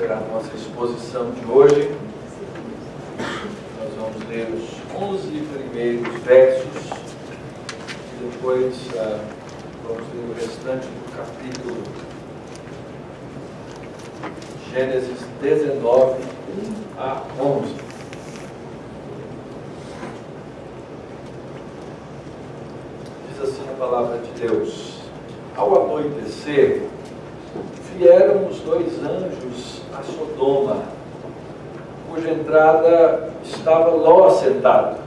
será a nossa exposição de hoje. Nós vamos ler os 11 primeiros versos e depois vamos ler o restante do capítulo. Gênesis 19, 1 a 11. Diz assim a palavra de Deus: Ao anoitecer, vieram os dois anjos a Sodoma, cuja entrada estava Ló sentado.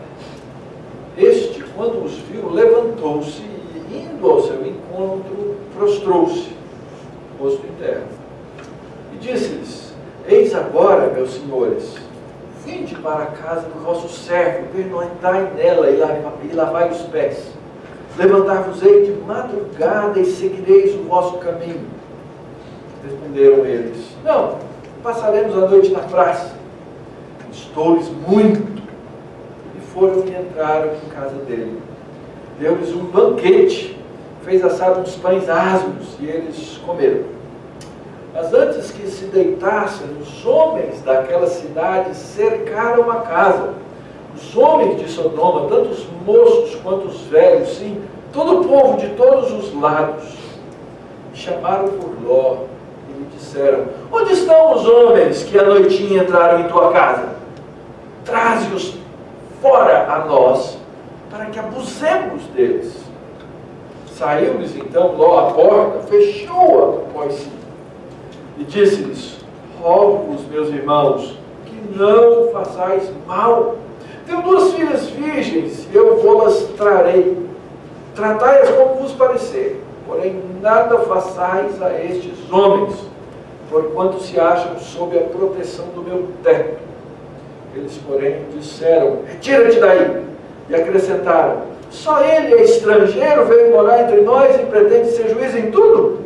Este, quando os viu, levantou-se e, indo ao seu encontro, prostrou-se, rosto em terra. E disse-lhes: Eis agora, meus senhores, vinde para a casa do vosso servo, pernoitai nela e lavai os pés. Levantar-vos-ei de madrugada e seguireis o vosso caminho. Responderam eles: Não, passaremos a noite na praça. Instou-lhes muito. E foram e entraram em casa dele. Deu-lhes um banquete, fez assar uns pães asmos, e eles comeram. Mas antes que se deitassem, os homens daquela cidade cercaram a casa. Os homens de Sodoma, tanto os moços quanto os velhos, sim, todo o povo de todos os lados. E chamaram por Ló e lhe disseram: Onde estão os homens que à noitinha entraram em tua casa? Traze-os fora a nós, para que abusemos deles. Saiu-lhes então Ló à porta, fechou-a após si, e disse-lhes: Rogo-vos, meus irmãos, que não façais mal. Tenho duas filhas virgens, e eu vou-las trarei. Tratai-as como vos parecer, porém nada façais a estes homens, porquanto se acham sob a proteção do meu teto. Eles, porém, disseram: Retira-te daí. E acrescentaram: Só ele é estrangeiro, veio morar entre nós e pretende ser juiz em tudo?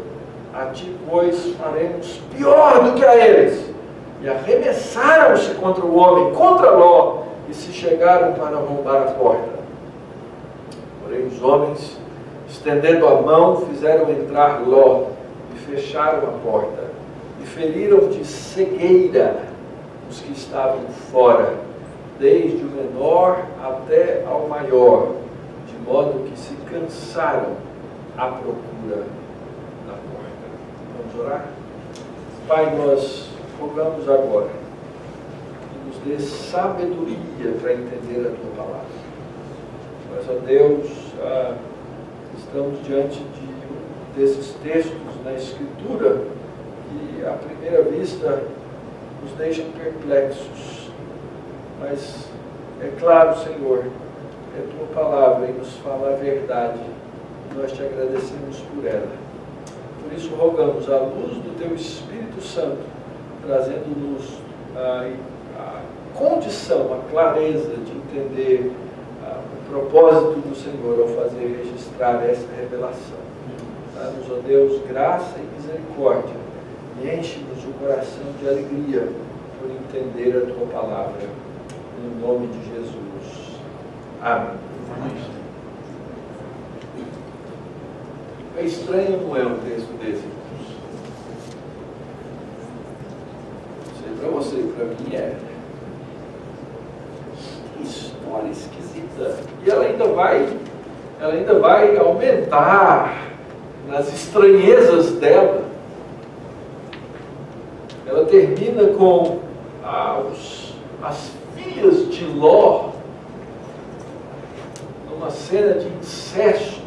A ti, pois, faremos pior do que a eles. E arremessaram-se contra o homem, contra Ló, e se chegaram para roubar a porta. Porém os homens, estendendo a mão, fizeram entrar Ló, e fecharam a porta, e feriram de cegueira os que estavam fora, desde o menor até ao maior, de modo que se cansaram à procura da porta. Vamos orar? Pai, nós rogamos agora que nos dê sabedoria para entender a tua palavra. Mas, ó Deus, estamos diante desses textos na Escritura que, à primeira vista, nos deixam perplexos. Mas é claro, Senhor, é a tua palavra e nos fala a verdade. E nós te agradecemos por ela. Por isso rogamos a luz do teu Espírito Santo, trazendo-nos a condição, a clareza de entender o propósito do Senhor ao fazer registrar essa revelação. Dá-nos, ó Deus, graça e misericórdia, e enche-nos o coração de alegria por entender a tua palavra. No nome de Jesus. Amém. É estranho, não é, um texto desse? Não sei para você, para mim é. Que história esquisita. E ela ainda vai aumentar nas estranhezas dela. Ela termina com as filhas de Ló numa cena de incesto,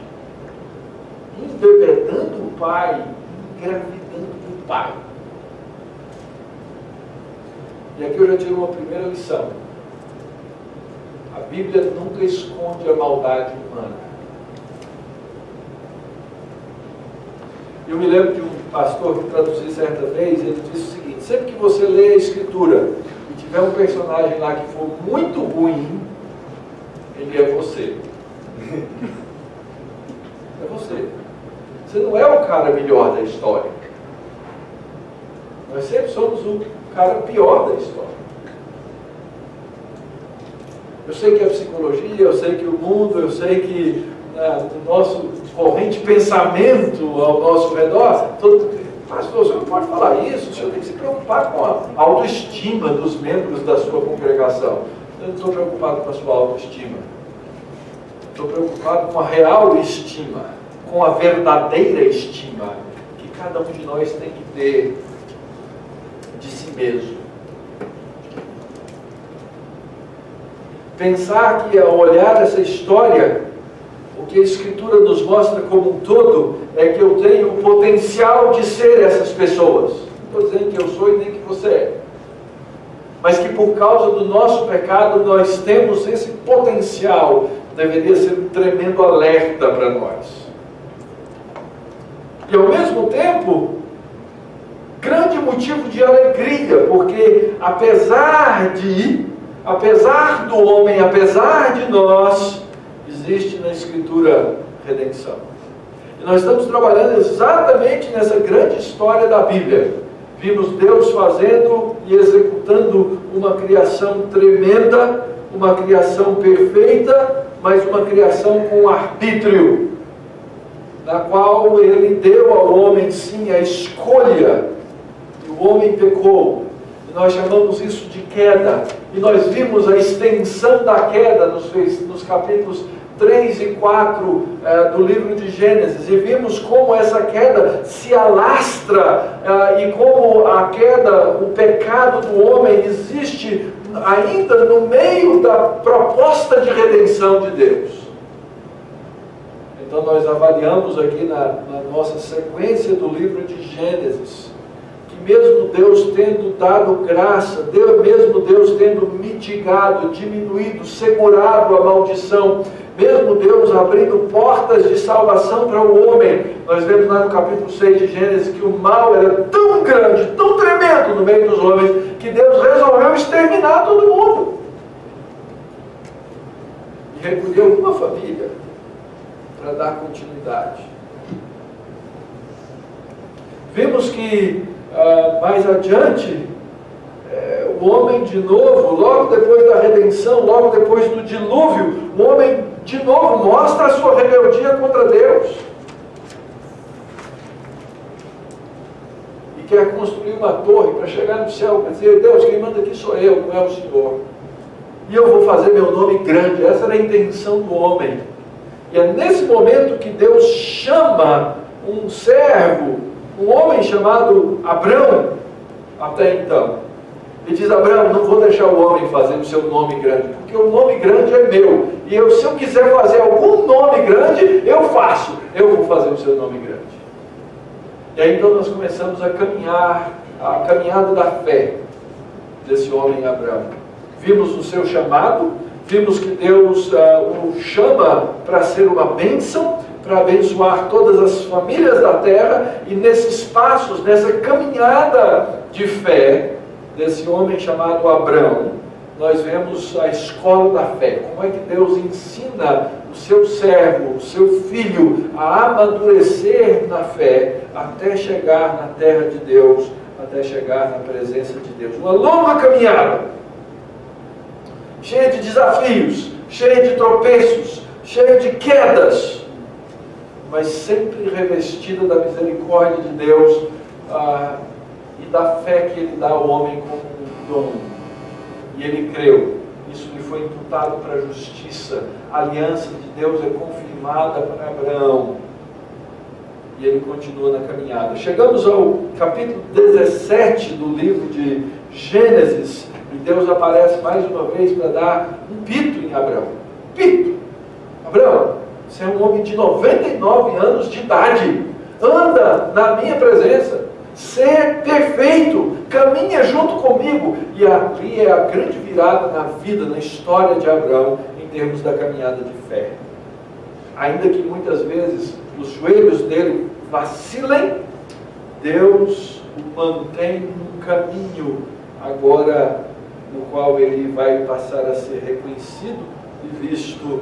embebedando o pai, engravidando o pai. E aqui eu já tiro uma primeira lição. A Bíblia nunca esconde a maldade humana. Eu me lembro de um pastor que traduziu certa vez, ele disse o seguinte: sempre que você lê a Escritura e tiver um personagem lá que for muito ruim, ele é você. É você. Você não é o cara melhor da história. Nós sempre somos o cara pior da história. Eu sei que a psicologia, eu sei que o mundo, eu sei que o nosso corrente pensamento ao nosso redor, pastor, o senhor não pode falar isso, o senhor tem que se preocupar com a autoestima dos membros da sua congregação. Eu não estou preocupado com a sua autoestima. Estou preocupado com a real estima, com a verdadeira estima que cada um de nós tem que ter de si mesmo. Pensar que ao olhar essa história, o que a Escritura nos mostra como um todo é que eu tenho o potencial de ser essas pessoas. Não estou dizendo que eu sou e nem que você é. Mas que por causa do nosso pecado nós temos esse potencial. Deveria ser um tremendo alerta para nós. E ao mesmo tempo, grande motivo de alegria, porque apesar do homem, apesar de nós, existe na Escritura redenção. E nós estamos trabalhando exatamente nessa grande história da Bíblia. Vimos Deus fazendo e executando uma criação tremenda, uma criação perfeita, mas uma criação com arbítrio, na qual Ele deu ao homem, sim, a escolha, e o homem pecou. E nós chamamos isso de queda. E nós vimos a extensão da queda nos capítulos 3 e 4 do livro de Gênesis, e vimos como essa queda se alastra e como a queda, o pecado do homem existe ainda no meio da proposta de redenção de Deus. Então nós avaliamos aqui na nossa sequência do livro de Gênesis, que mesmo Deus tendo dado graça, mesmo Deus tendo mitigado, diminuído, segurado a maldição, mesmo Deus abrindo portas de salvação para o homem, nós vemos lá no capítulo 6 de Gênesis que o mal era tão grande, tão tremendo no meio dos homens, que Deus resolveu exterminar todo mundo. E recolheu uma família para dar continuidade. Vimos que mais adiante, o homem de novo, logo depois da redenção, logo depois do dilúvio, o homem de novo mostra a sua rebeldia contra Deus. E quer construir uma torre para chegar no céu, para dizer: Deus, quem manda aqui sou eu, não é o Senhor. E eu vou fazer meu nome grande. Essa era a intenção do homem. E é nesse momento que Deus chama um servo, um homem chamado Abrão, até então. E diz: Abraão, não vou deixar o homem fazer o seu nome grande, porque o nome grande é meu. E se eu quiser fazer algum nome grande, eu faço. Eu vou fazer o seu nome grande. E aí então nós começamos a caminhar, a caminhada da fé desse homem Abraão. Vimos o seu chamado, vimos que Deus o chama para ser uma bênção, para abençoar todas as famílias da terra. E nesses passos, nessa caminhada de fé desse homem chamado Abrão, nós vemos a escola da fé. Como é que Deus ensina o seu servo, o seu filho, a amadurecer na fé, até chegar na terra de Deus, até chegar na presença de Deus. Uma longa caminhada, cheia de desafios, cheia de tropeços, cheia de quedas, mas sempre revestida da misericórdia de Deus, e da fé que Ele dá ao homem como um dom. E ele creu. Isso lhe foi imputado para a justiça. A aliança de Deus é confirmada para Abraão. E ele continua na caminhada. Chegamos ao capítulo 17 do livro de Gênesis. E Deus aparece mais uma vez para dar um pito em Abraão. Pito! Abraão, você é um homem de 99 anos de idade. Anda na minha presença. Ser perfeito, caminha junto comigo. E ali é a grande virada na vida, na história de Abraão, em termos da caminhada de fé. Ainda que muitas vezes os joelhos dele vacilem, Deus o mantém num caminho agora no qual ele vai passar a ser reconhecido e visto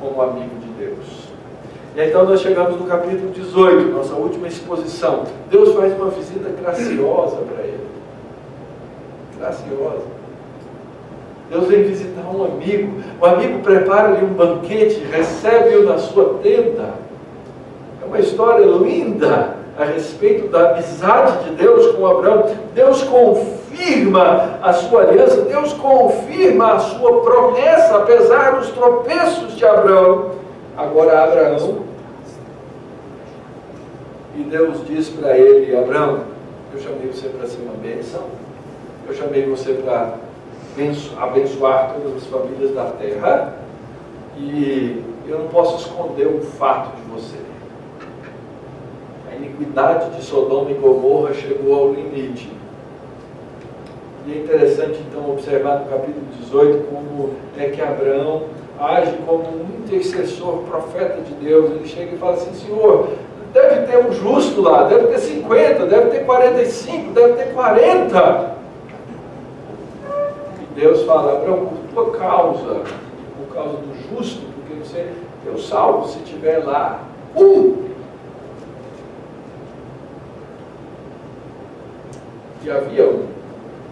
como amigo de Deus. E então nós chegamos no capítulo 18, nossa última exposição. Deus faz uma visita graciosa para ele. Graciosa. Deus vem visitar um amigo. O amigo prepara-lhe um banquete, recebe-o na sua tenda. É uma história linda. a respeito da amizade de Deus com Abraão. Deus confirma a sua aliança, Deus confirma a sua promessa, apesar dos tropeços de Abraão. Agora Abraão, e Deus diz para ele: Abraão, eu chamei você para ser uma bênção, eu chamei você para abençoar todas as famílias da terra, e eu não posso esconder um fato de você. A iniquidade de Sodoma e Gomorra chegou ao limite. E é interessante então observar no capítulo 18 como é que Abraão age como um intercessor, profeta de Deus. Ele chega e fala assim: Senhor, deve ter um justo lá, deve ter 50, deve ter 45, deve ter 40. E Deus fala: Abraão, por tua causa, por causa do justo, porque eu salvo se tiver lá E havia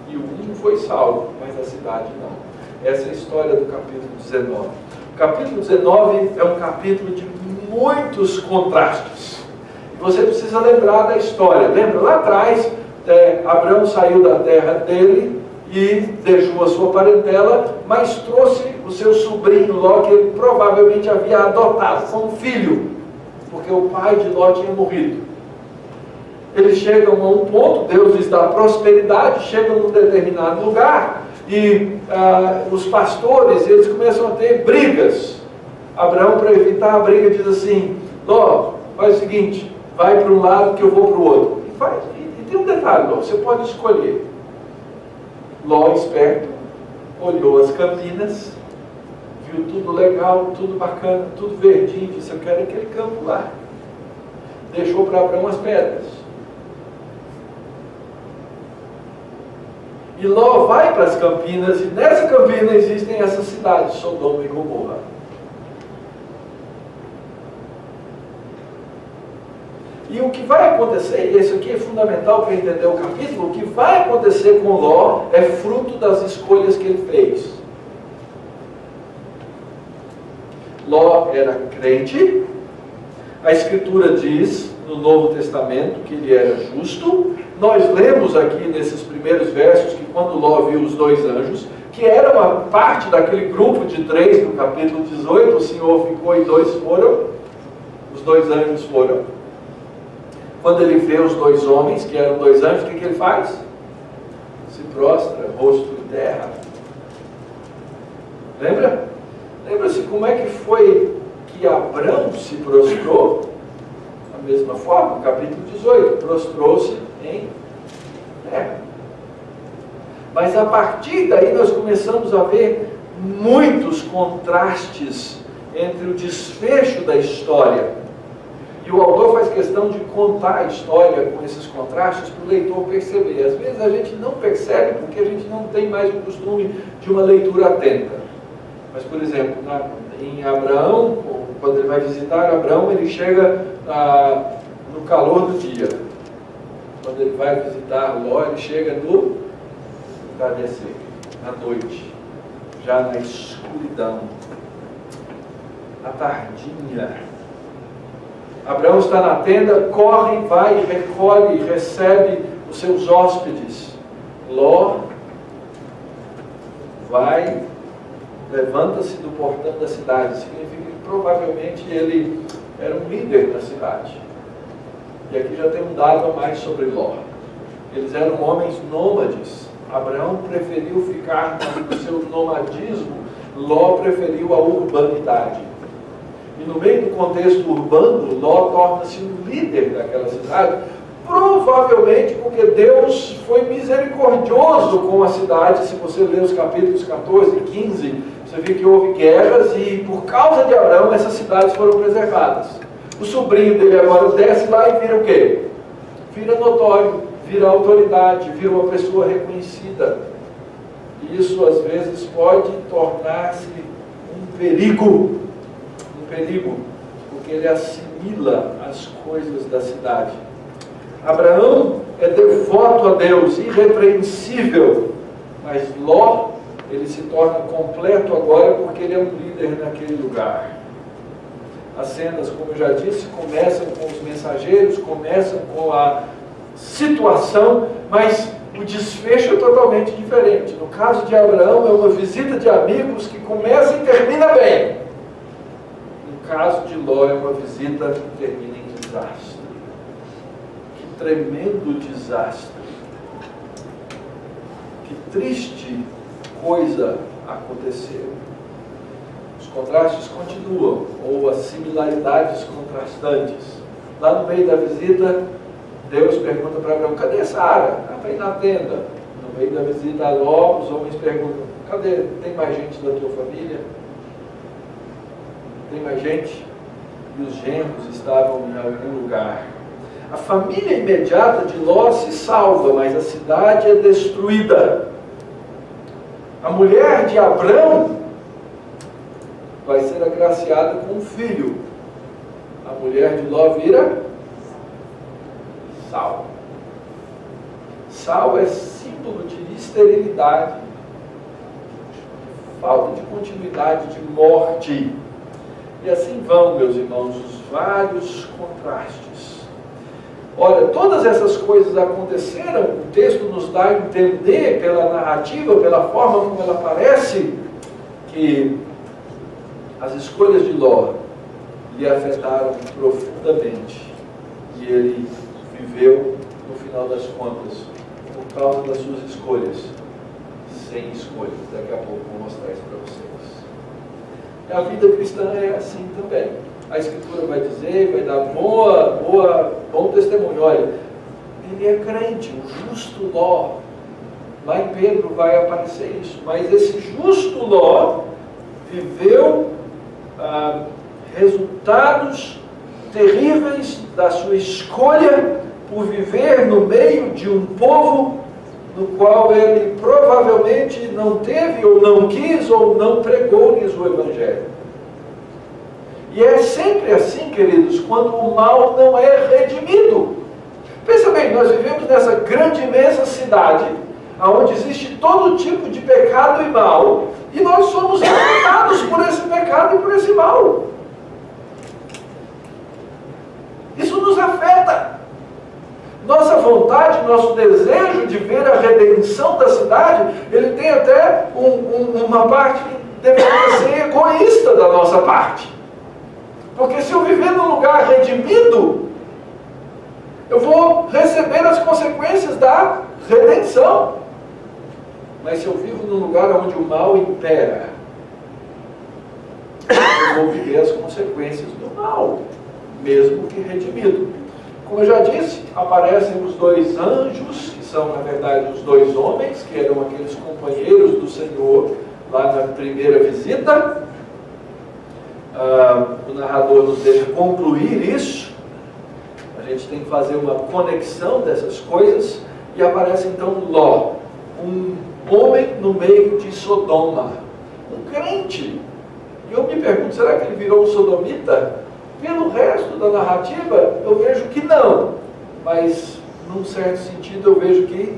e o foi salvo, mas a cidade não. Essa é a história do capítulo 19. O capítulo 19 é um capítulo de muitos contrastes. E você precisa lembrar da história. Lembra lá atrás, Abraão saiu da terra dele e deixou a sua parentela, mas trouxe o seu sobrinho Ló, que ele provavelmente havia adotado como filho, porque o pai de Ló tinha morrido. Eles chegam a um ponto, Deus lhes dá prosperidade, chegam num determinado lugar e os pastores, eles começam a ter brigas. Abraão, para evitar a briga, diz assim: Ló, faz o seguinte, vai para um lado que eu vou para o outro. E tem um detalhe, Ló, você pode escolher. Ló, esperto, olhou as campinas, viu tudo legal, tudo bacana, tudo verdinho, disse: eu quero aquele campo lá. Deixou para Abraão as pedras. E Ló vai para as campinas, e nessa campina existem essas cidades, Sodoma e Gomorra. E o que vai acontecer, e isso aqui é fundamental para entender o capítulo, o que vai acontecer com Ló é fruto das escolhas que ele fez. Ló era crente, a Escritura diz no Novo Testamento que ele era justo. Nós lemos aqui nesses primeiros versos que quando Ló viu os dois anjos, que era uma parte daquele grupo de 3 do capítulo 18, o Senhor ficou e 2 foram, os 2 anjos foram. Quando ele vê os 2 homens, que eram 2 anjos, o que ele faz? Se prostra, rosto em terra. Lembra? Lembra-se como é que foi que Abraão se prostrou? Da mesma forma, no capítulo 18, prostrou-se em terra. Mas a partir daí nós começamos a ver muitos contrastes entre o desfecho da história. E o autor faz questão de contar a história com esses contrastes para o leitor perceber. Às vezes a gente não percebe porque a gente não tem mais o costume de uma leitura atenta. Mas, por exemplo, em Abraão, quando ele vai visitar Abraão, ele chega no calor do dia. Quando ele vai visitar Ló, ele chega no entardecer, à noite, já na escuridão, à tardinha. Abraão está na tenda, corre, vai, recolhe, recebe os seus hóspedes. Ló vai, levanta-se do portão da cidade. Significa que provavelmente ele era um líder na cidade. E aqui já tem um dado a mais sobre Ló. Eles eram homens nômades. Abraão preferiu ficar no seu nomadismo, Ló preferiu a urbanidade. E no meio do contexto urbano, Ló torna-se um líder daquela cidade, provavelmente porque Deus foi misericordioso com a cidade. Se você ler os capítulos 14 e 15, você vê que houve guerras e por causa de Abraão essas cidades foram preservadas. O sobrinho dele agora desce lá e vira o quê? Vira notório, vira autoridade, vira uma pessoa reconhecida. E isso às vezes pode tornar-se um perigo, porque ele assimila as coisas da cidade. Abraão é devoto a Deus, irrepreensível, mas Ló, ele se torna completo agora porque ele é um líder naquele lugar. As cenas, como eu já disse, começam com os mensageiros, começam com a situação, mas o desfecho é totalmente diferente. No caso de Abraão, é uma visita de amigos que começa e termina bem. No caso de Ló, é uma visita que termina em desastre. Que tremendo desastre. Que triste coisa aconteceu. Os contrastes continuam, ou as similaridades contrastantes. Lá no meio da visita, Deus pergunta para Abraão: cadê Sara? Ela está aí na tenda. No meio da visita a Ló, os homens perguntam: cadê? Tem mais gente da tua família? Tem mais gente? E os genros estavam em algum lugar. A família imediata de Ló se salva, mas a cidade é destruída. A mulher de Abrão vai ser agraciada com um filho. A mulher de Ló vira Sal. Sal é símbolo de esterilidade, falta de continuidade, de morte. E assim vão, meus irmãos, os vários contrastes. Ora, todas essas coisas aconteceram, o texto nos dá a entender pela narrativa, pela forma como ela aparece, que as escolhas de Ló lhe afetaram profundamente. E ele viveu, no final das contas, por causa das suas escolhas, sem escolha. Daqui a pouco vou mostrar isso para vocês. E a vida cristã é assim também. A Escritura vai dizer, vai dar bom testemunho. Olha, ele é crente, o justo Ló. Lá em Pedro vai aparecer isso. Mas esse justo Ló viveu resultados terríveis da sua escolha por viver no meio de um povo no qual ele provavelmente não teve, ou não quis, ou não pregou-lhes o Evangelho. E é sempre assim, queridos, quando o mal não é redimido. Pensa bem, nós vivemos nessa grande, imensa cidade, onde existe todo tipo de pecado e mal, e nós somos afetados por esse pecado e por esse mal. Isso nos afeta. Nossa vontade, nosso desejo de ver a redenção da cidade, ele tem até uma parte que deveria ser egoísta da nossa parte. Porque se eu viver num lugar redimido, eu vou receber as consequências da redenção. Mas se eu vivo num lugar onde o mal impera, eu vou viver as consequências do mal, mesmo que redimido. Como eu já disse, aparecem os dois anjos, que são na verdade os dois homens, que eram aqueles companheiros do Senhor lá na primeira visita. O narrador nos deixa concluir isso. A gente tem que fazer uma conexão dessas coisas. E aparece então Ló, um homem no meio de Sodoma, um crente. E eu me pergunto, será que ele virou um sodomita? Pelo resto da narrativa, eu vejo que não. Mas, num certo sentido, eu vejo que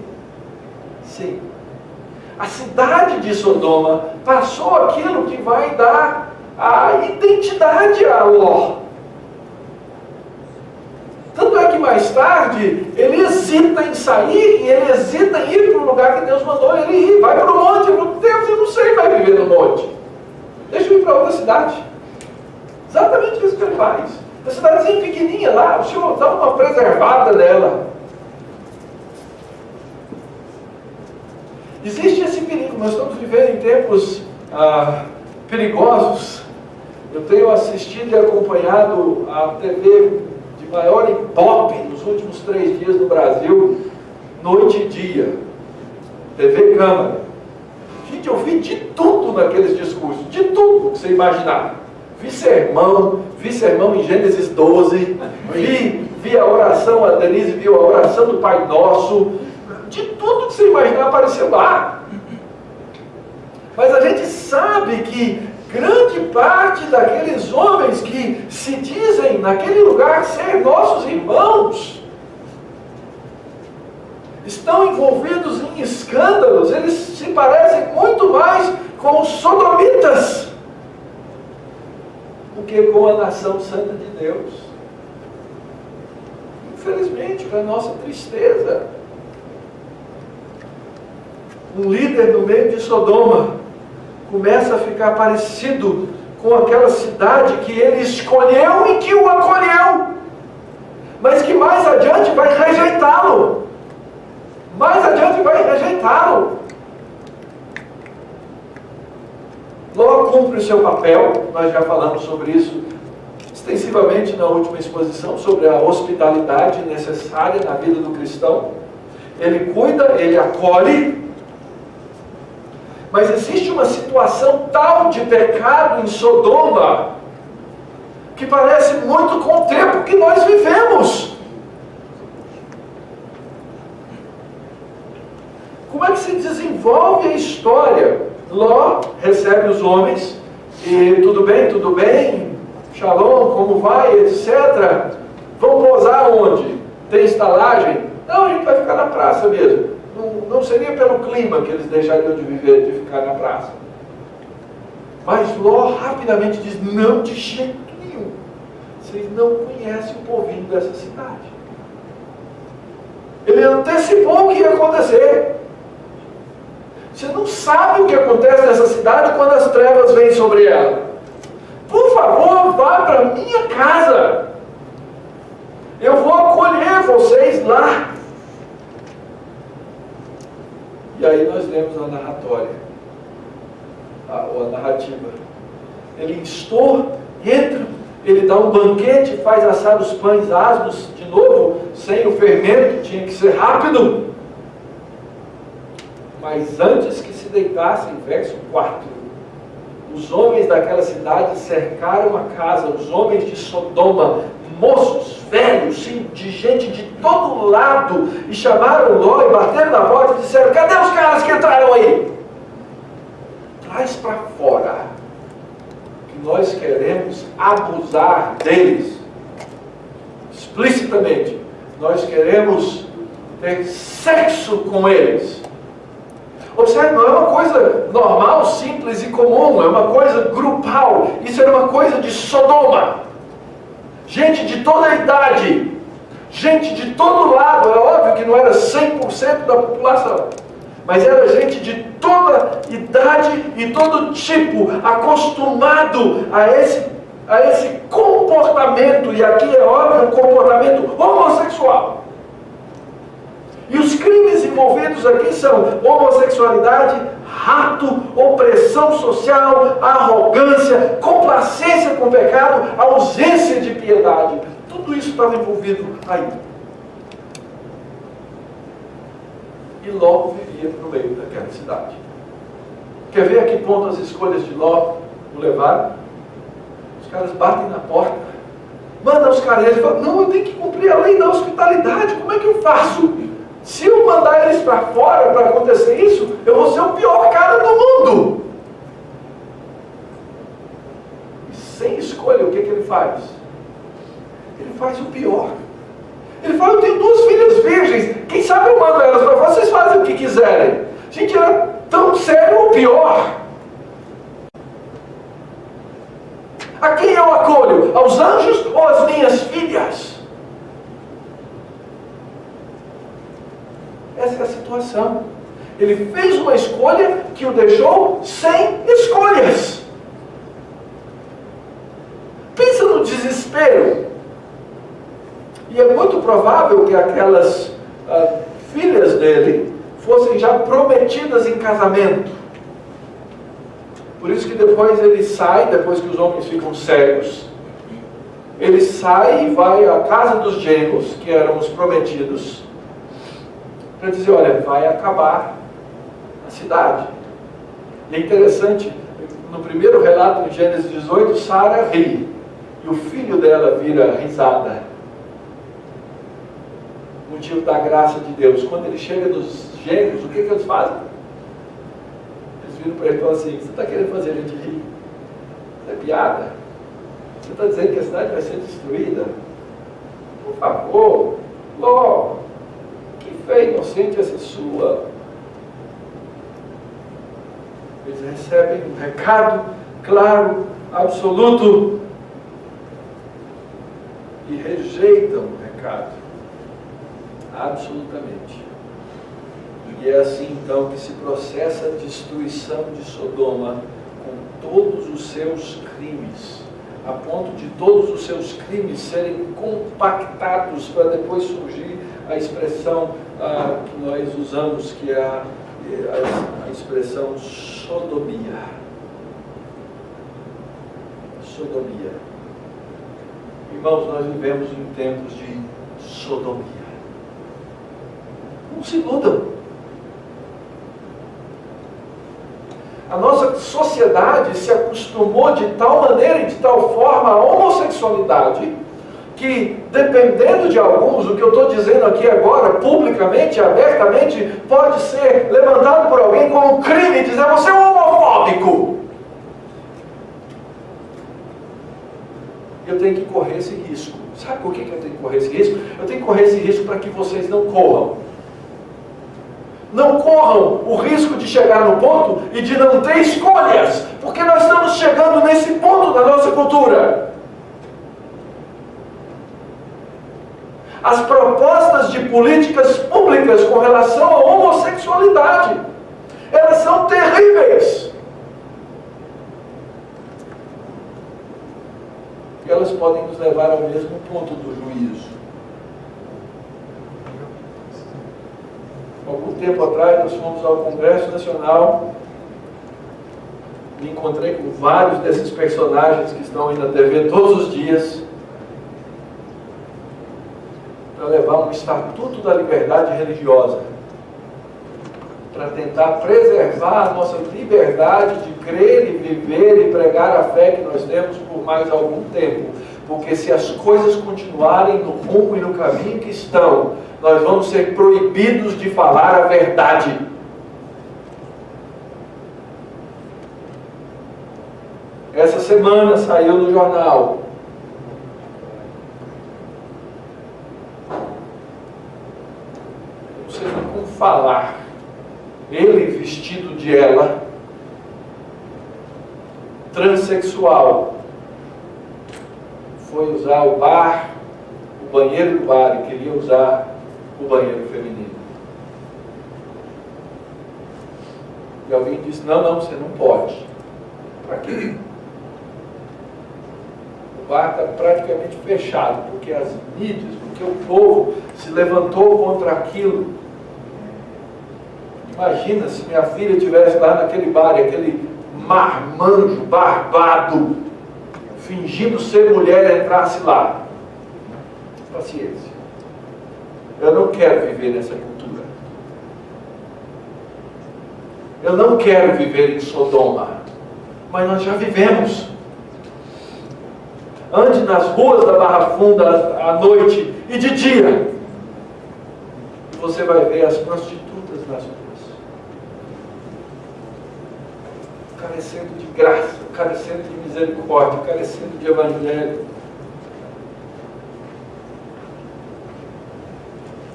sim. A cidade de Sodoma passou aquilo que vai dar a identidade a Ló. Tanto é que mais tarde, ele hesita em sair, e ele hesita em ir para o lugar que Deus mandou ele ir. Vai para o monte, Deus, eu não sei, vai viver no monte. Deixa eu ir para outra cidade. Exatamente isso que ele faz. Uma cidadezinha pequenininha lá, o Senhor dá uma preservada nela. Existe esse perigo, nós estamos vivendo em tempos perigosos. Eu tenho assistido e acompanhado a TV de maior ibope nos últimos 3 dias no Brasil, noite e dia. TV Câmara. Gente, eu vi de tudo naqueles discursos, de tudo que você imaginar. Vi sermão em Gênesis 12, vi a oração, a Denise viu a oração do Pai Nosso, de tudo que você imaginar apareceu lá. Mas a gente sabe que grande parte daqueles homens que se dizem naquele lugar ser nossos irmãos, estão envolvidos em escândalos. Eles se parecem muito mais com os sodomitas. O do que com a nação santa de Deus. Infelizmente, para nossa tristeza, um líder no meio de Sodoma começa a ficar parecido com aquela cidade que ele escolheu e que o acolheu, mas que mais adiante vai rejeitá-lo. Mais adiante vai rejeitá-lo. Ló cumpre o seu papel, nós já falamos sobre isso extensivamente na última exposição, sobre a hospitalidade necessária na vida do cristão. Ele cuida, ele acolhe, mas existe uma situação tal de pecado em Sodoma, que parece muito com o tempo que nós vivemos. Como é que se desenvolve a história? Ló recebe os homens, e tudo bem, shalom, como vai, etc. Vão pousar onde? Tem estalagem? Não, a gente vai ficar na praça mesmo. Não seria pelo clima que eles deixariam de viver, de ficar na praça. Mas Ló rapidamente diz, não, de jeito nenhum. Vocês não conhecem o povinho dessa cidade. Ele antecipou o que ia acontecer. Você não sabe o que acontece nessa cidade quando as trevas vêm sobre ela. Por favor, vá para minha casa. Eu vou acolher vocês lá. E aí nós lemos a narratória, a narrativa. Ele instou, entra, ele dá um banquete, faz assar os pães asmos de novo, sem o fermento, tinha que ser rápido. Mas antes que se deitassem, verso 4, os homens daquela cidade cercaram a casa, os homens de Sodoma, moços, velhos, de gente de todo lado, e chamaram Ló e bateram na porta e disseram, cadê os caras que entraram aí? Traz para fora, que nós queremos abusar deles, explicitamente, nós queremos ter sexo com eles. Observe, não é uma coisa normal, simples e comum, é uma coisa grupal. Isso era uma coisa de Sodoma. Gente de toda a idade, gente de todo lado. É óbvio que não era 100% da população, mas era gente de toda idade e todo tipo, acostumado a esse comportamento, e aqui é óbvio, um comportamento homossexual. E os crimes envolvidos aqui são homossexualidade, rapto, opressão social, arrogância, complacência com o pecado, ausência de piedade. Tudo isso estava envolvido aí. E Ló vivia no meio daquela cidade. Quer ver a que ponto as escolhas de Ló o levaram? Os caras batem na porta, mandam os caras, eles falam, não, eu tenho que cumprir a lei da hospitalidade, como é que eu faço? Se eu mandar eles para fora para acontecer isso, eu vou ser o pior cara do mundo. E sem escolha, o que ele faz? Ele faz o pior. Ele fala, eu tenho 2 filhas virgens, quem sabe eu mando elas para fora, vocês fazem o que quiserem. Gente, era tão sério o pior. A quem eu acolho? Aos anjos ou às minhas filhas? Essa é a situação. Ele fez uma escolha que o deixou sem escolhas. Pensa no desespero. E é muito provável que aquelas filhas dele fossem já prometidas em casamento. Por isso que depois ele sai, depois que os homens ficam cegos, ele sai e vai à casa dos genros, que eram os prometidos, para dizer, olha, vai acabar a cidade. E é interessante, no primeiro relato, em Gênesis 18, Sara ri, e o filho dela vira risada. Motivo da graça de Deus. Quando ele chega nos gêmeos, o que eles fazem? Eles viram para ele e falam assim, você está querendo fazer a gente rir? Isso é piada? Você está dizendo que a cidade vai ser destruída? Por favor, Ló, que fé inocente essa sua. Eles recebem um recado claro, absoluto. rejeitam o recado. Absolutamente. E é assim então que se processa a destruição de Sodoma com todos os seus crimes, a ponto de todos os seus crimes serem compactados para depois surgir a expressão que nós usamos, que é a expressão sodomia. Sodomia. Irmãos, nós vivemos em tempos de sodomia. Não se iludam. A nossa sociedade se acostumou de tal maneira e de tal forma à homossexualidade que, dependendo de alguns, o que eu estou dizendo aqui agora, publicamente, abertamente, pode ser levantado por alguém como um crime e dizer: você é um homofóbico. Eu tenho que correr esse risco. Sabe por que eu tenho que correr esse risco? Eu tenho que correr esse risco para que vocês não corram. Não corram o risco de chegar no ponto e de não ter escolhas, porque nós estamos chegando nesse ponto da nossa cultura. As propostas de políticas públicas com relação à homossexualidade, elas são terríveis. E elas podem nos levar ao mesmo ponto do juízo. Algum tempo atrás nós fomos ao Congresso Nacional, me encontrei com vários desses personagens que estão aí na TV todos os dias, para levar um estatuto da liberdade religiosa, para tentar preservar a nossa liberdade de crer e viver e pregar a fé que nós temos por mais algum tempo. Porque se as coisas continuarem no rumo e no caminho que estão, nós vamos ser proibidos de falar a verdade. Essa semana saiu no jornal não sei nem como falar. Ele vestido de ela, transexual, foi usar o bar, o banheiro do bar, e queria usar o banheiro feminino. E alguém disse: não, você não pode. Para quê? O bar está praticamente fechado, porque as mídias, porque o povo se levantou contra aquilo. Imagina se minha filha estivesse lá naquele bar, e aquele marmanjo, barbado, fingindo ser mulher, entrasse lá. Paciência. Eu não quero viver nessa cultura. Eu não quero viver em Sodoma. Mas nós já vivemos. Ande nas ruas da Barra Funda à noite e de dia, e você vai ver as prostitutas nas ruas, carecendo de graça, carecendo de misericórdia, carecendo de evangelho.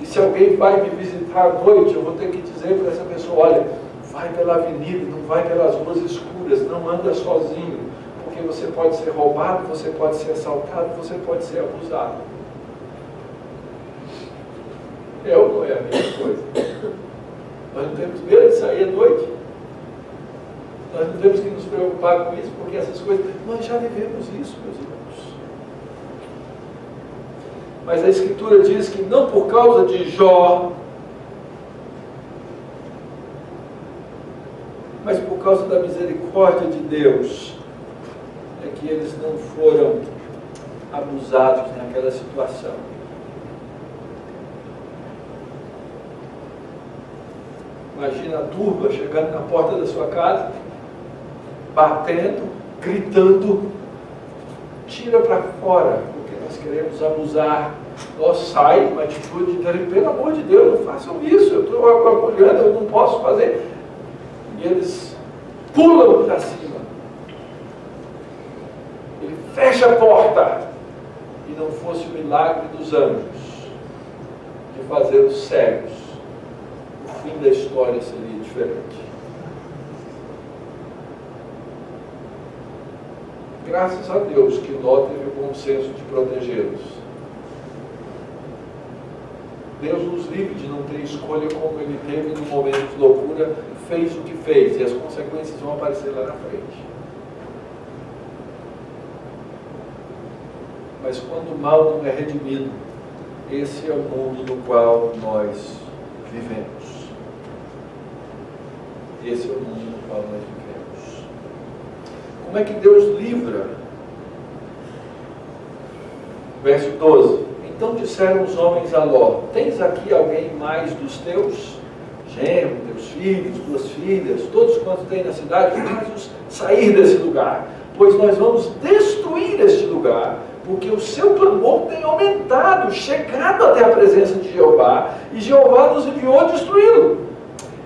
E se alguém vai me visitar à noite, eu vou ter que dizer para essa pessoa: olha, vai pela avenida, não vai pelas ruas escuras, não anda sozinho, porque você pode ser roubado, você pode ser assaltado, você pode ser abusado. É ou não é a mesma coisa? Nós não temos medo de sair à noite. Nós não temos que nos preocupar com isso, porque essas coisas, nós já vivemos isso, meus irmãos. Mas a Escritura diz que não por causa de Jó, mas por causa da misericórdia de Deus, é que eles não foram abusados naquela situação. Imagina a turba chegando na porta da sua casa, batendo, gritando: tira para fora, porque nós queremos abusar. Nós sai uma atitude de: pelo amor de Deus, não façam isso, eu estou olhando, eu não posso fazer. E eles pulam para cima. Ele fecha a porta. E não fosse o milagre dos anjos de fazer os cegos, o fim da história seria diferente. Graças a Deus que Ló teve o bom senso de protegê-los. Deus nos livre de não ter escolha como ele teve no momento de loucura, fez o que fez, e as consequências vão aparecer lá na frente. Mas quando o mal não é redimido, esse é o mundo no qual nós vivemos. Esse é o mundo no qual nós vivemos. Como é que Deus livra? Verso 12. Então disseram os homens a Ló: tens aqui alguém mais dos teus? Genro, teus filhos, tuas filhas, todos quantos tem na cidade, faz-os sair desse lugar, pois nós vamos destruir este lugar, porque o seu clamor tem aumentado, chegado até a presença de Jeová, e Jeová nos enviou a destruí-lo.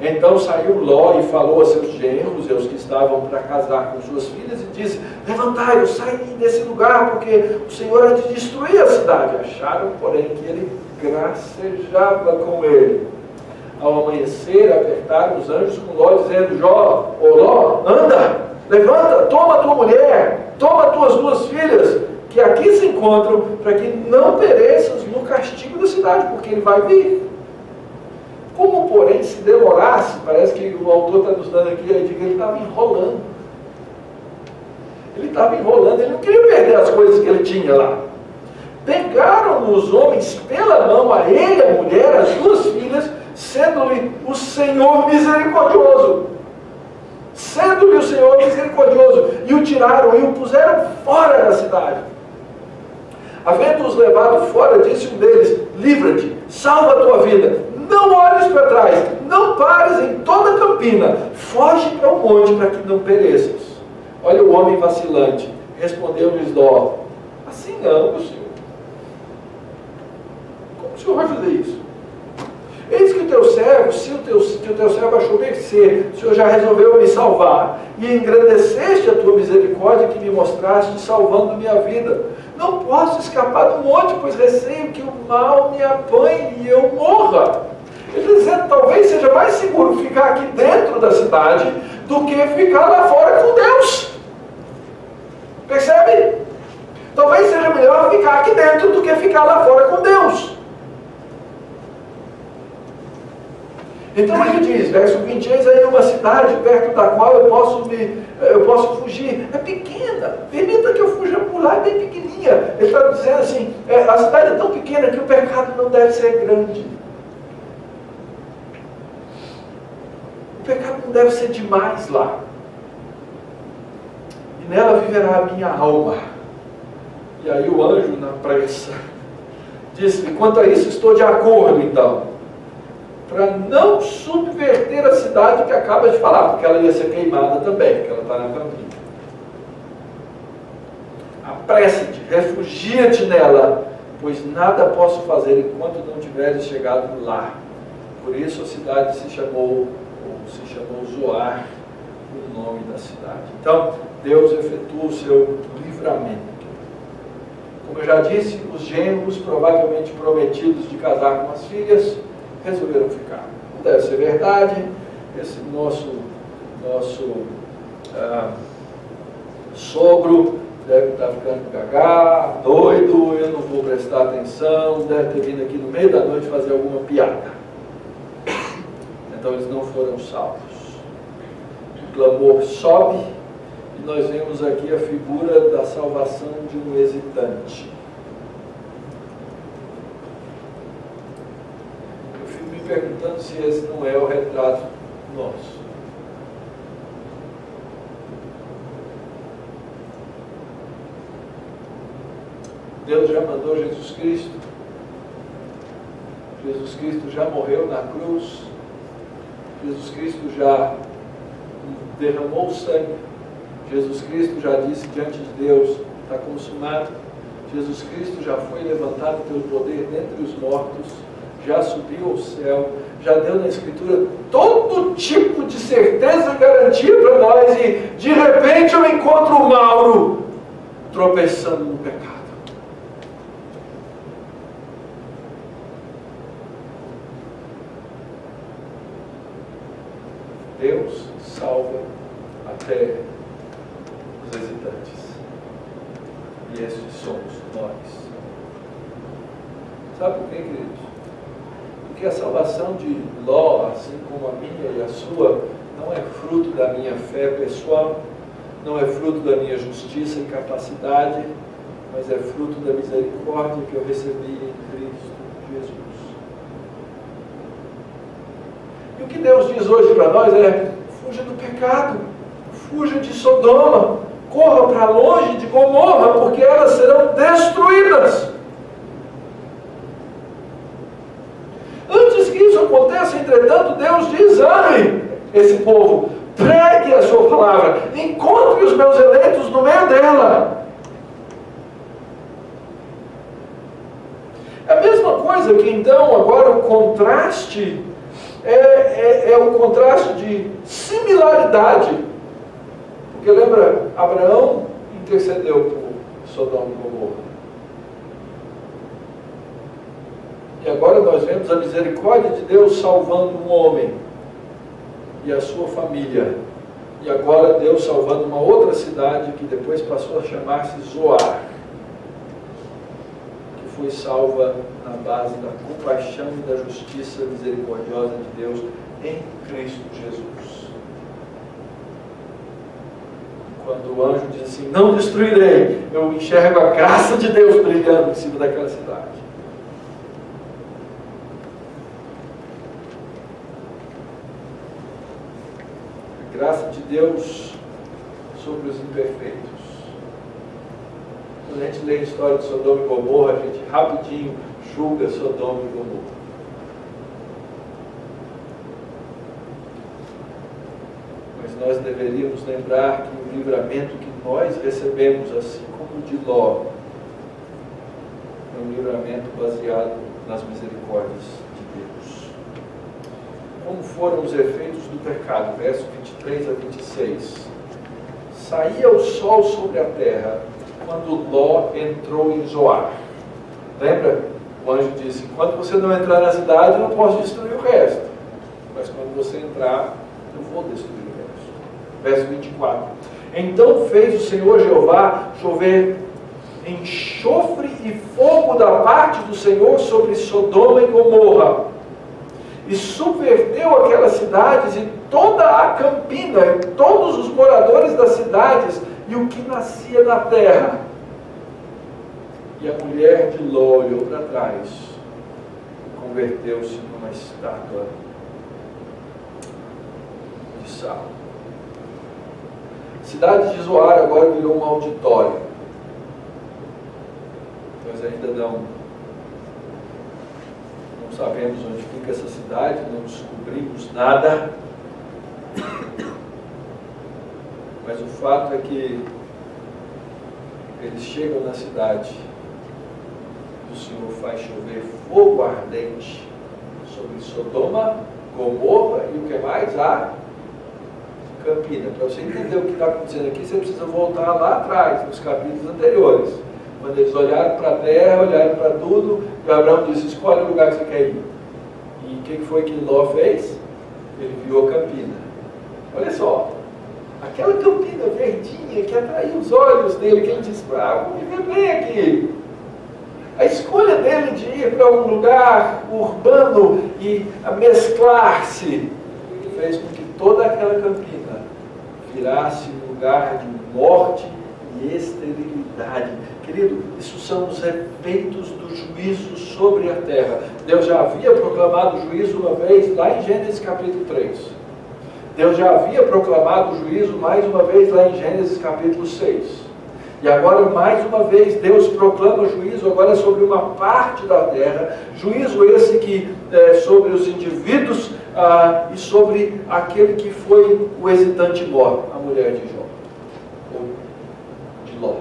Então saiu Ló e falou a seus genros e aos que estavam para casar com suas filhas, e disse: levantai-vos, saí desse lugar, porque o Senhor há de destruir a cidade. Acharam, porém, que ele gracejava com ele. Ao amanhecer, apertaram os anjos com Ló, dizendo: Ló, anda, levanta, toma tua mulher, toma tuas duas filhas, que aqui se encontram, para que não pereças no castigo da cidade, porque ele vai vir. Como, porém, se demorasse, parece que o autor está nos dando aqui a dica, ele estava enrolando. Ele estava enrolando, ele não queria perder as coisas que ele tinha lá. Pegaram os homens pela mão, a ele, a mulher, as duas filhas, sendo-lhe o Senhor misericordioso. Sendo-lhe o Senhor misericordioso, e o tiraram e o puseram fora da cidade. Havendo-os levado fora, disse um deles: livra-te, salva a tua vida, não olhes para trás, não pares em toda a campina, foge para o monte para que não pereças. Olha o homem vacilante. Respondeu-lhes Ló: assim não, meu Senhor. Como o Senhor vai fazer isso? Eis que o teu servo, se o teu servo achou mercê, o Senhor já resolveu me salvar, e engrandeceste a tua misericórdia que me mostraste, salvando minha vida. Não posso escapar do monte, pois receio que o mal me apanhe e eu morra. Ele está dizendo: talvez seja mais seguro ficar aqui dentro da cidade do que ficar lá fora com Deus. Percebe? Talvez seja melhor ficar aqui dentro do que ficar lá fora com Deus. Então ele diz, verso 20, eis aí uma cidade perto da qual eu posso fugir. É pequena, permita que eu fuja por lá, é bem pequenininha. Ele está dizendo assim, a cidade é tão pequena que o pecado não deve ser grande. O pecado não deve ser demais lá. E nela viverá a minha alma. E aí o anjo, na pressa, disse: quanto a isso estou de acordo então, para não subverter a cidade que acaba de falar, porque ela ia ser queimada também, porque ela está na campina. Apressa-te, refugia-te nela, pois nada posso fazer enquanto não tiveres chegado lá. Por isso a cidade se chamou Zoar, o nome da cidade. Então, Deus efetua o seu livramento. Como eu já disse, os genros, provavelmente prometidos de casar com as filhas, resolveram ficar. Não deve ser verdade. Esse nosso sogro deve estar ficando gagá, doido, eu não vou prestar atenção, deve ter vindo aqui no meio da noite fazer alguma piada. Então eles não foram salvos. O clamor sobe e nós vemos aqui a figura da salvação de um hesitante. Eu fico me perguntando se esse não é o retrato nosso. Deus já mandou Jesus Cristo. Jesus Cristo já morreu na cruz. Jesus Cristo já derramou o sangue. Jesus Cristo já disse diante de Deus: está consumado. Jesus Cristo já foi levantado pelo poder dentre os mortos, já subiu ao céu, já deu na Escritura todo tipo de certeza e garantia para nós, e de repente eu encontro o Mauro tropeçando no pecado. Deus salva até os hesitantes. E estes somos nós. Sabe por quê, queridos? Porque a salvação de Ló, assim como a minha e a sua, não é fruto da minha fé pessoal, não é fruto da minha justiça e capacidade, mas é fruto da misericórdia que eu recebi em Cristo Jesus. E o que Deus diz hoje para nós é: fuja do pecado, fuja de Sodoma, corra para longe de Gomorra, porque elas serão destruídas. Antes que isso aconteça, entretanto, Deus diz: ame esse povo, pregue a sua palavra, encontre os meus eleitos no meio dela. É a mesma coisa que então, agora o contraste é o contraste de similaridade. Porque lembra, Abraão intercedeu por Sodoma e Gomorra. E agora nós vemos a misericórdia de Deus salvando um homem e a sua família. E agora Deus salvando uma outra cidade que depois passou a chamar-se Zoar, que foi salva na base da compaixão e da justiça misericordiosa de Deus em Cristo Jesus. Quando o anjo diz assim: não destruirei, eu enxergo a graça de Deus brilhando em cima daquela cidade. A graça de Deus sobre os imperfeitos. Quando a gente lê a história de Sodoma e Gomorra, a gente rapidinho julga Sodoma e Gomorra. Mas nós deveríamos lembrar que o livramento que nós recebemos, assim como o de Ló, é um livramento baseado nas misericórdias de Deus. Como foram os efeitos do pecado? Verso 23 a 26. Saía o sol sobre a terra quando Ló entrou em Zoar. Lembra? O anjo disse: quando você não entrar na cidade, eu não posso destruir o resto. Mas quando você entrar, eu vou destruir o resto. Verso 24. Então fez o Senhor Jeová chover enxofre e fogo da parte do Senhor sobre Sodoma e Gomorra, e subverteu aquelas cidades e toda a campina, e todos os moradores das cidades, e o que nascia na terra. E a mulher de Ló olhou para trás, e converteu-se numa estátua de sal. A cidade de Zoar agora virou um auditório. Nós ainda não sabemos onde fica essa cidade, não descobrimos nada. Mas o fato é que eles chegam na cidade e o Senhor faz chover fogo ardente sobre Sodoma, Gomorra e o que mais? A campina. Para você entender o que está acontecendo aqui, você precisa voltar lá atrás, nos capítulos anteriores. Quando eles olharam para a terra, olharam para tudo, e Abraão disse: escolhe o lugar que você quer ir. E o que foi que Ló fez? Ele viu a campina. Olha só, aquela campina verdinha que atraiu os olhos dele, que ele disse: vou viver bem aqui. A escolha dele de ir para um lugar urbano e mesclar-se fez com que toda aquela campina virasse um lugar de morte e esterilidade. Querido, isso são os efeitos do juízo sobre a terra. Deus já havia proclamado o juízo uma vez lá em Gênesis capítulo 3. Deus já havia proclamado o juízo mais uma vez lá em Gênesis capítulo 6. E agora, mais uma vez, Deus proclama juízo agora sobre uma parte da terra. Juízo esse que sobre os indivíduos e sobre aquele que foi o hesitante Ló, a mulher de Jó, ou de Ló.